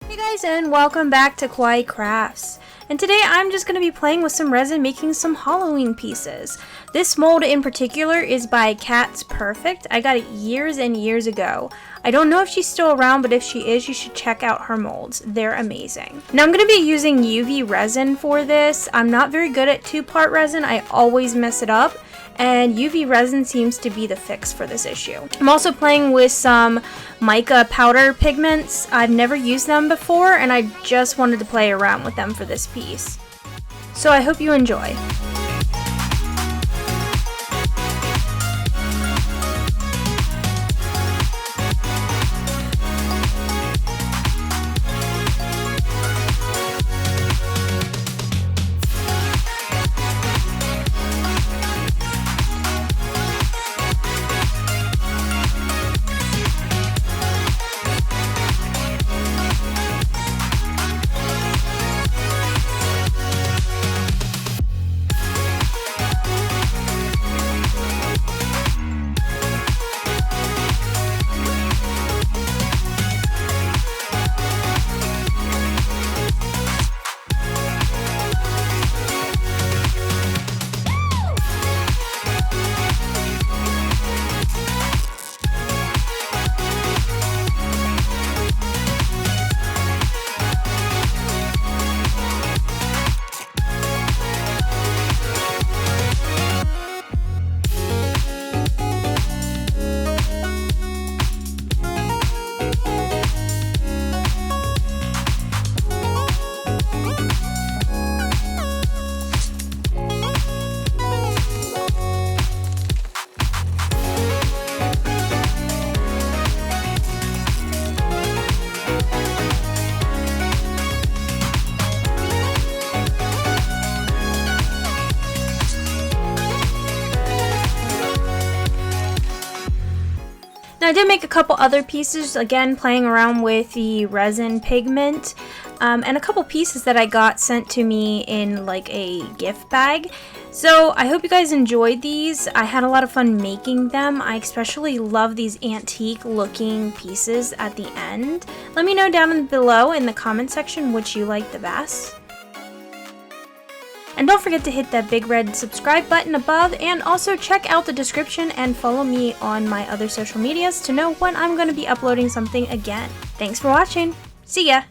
Hey guys, and welcome back to Kawaii Crafts. And today I'm just going to be playing with some resin, making some Halloween pieces. This mold in particular is by Cat's Perfect. I got it years and years ago. I don't know if she's still around, but if she is, you should check out her molds. They're amazing. Now I'm going to be using UV resin for this. I'm not very good at two-part resin. I always mess it up. And UV resin seems to be the fix for this issue. I'm also playing with some mica powder pigments. I've never used them before, and I just wanted to play around with them for this piece. So I hope you enjoy. Now I did make a couple other pieces, again playing around with the resin pigment, and a couple pieces that I got sent to me in like a gift bag. So I hope you guys enjoyed these. I had a lot of fun making them. I especially love these antique looking pieces at the end. Let me know down below in the comment section which you like the best. And don't forget to hit that big red subscribe button above, and also check out the description and follow me on my other social medias to know when I'm going to be uploading something again. Thanks for watching. See ya!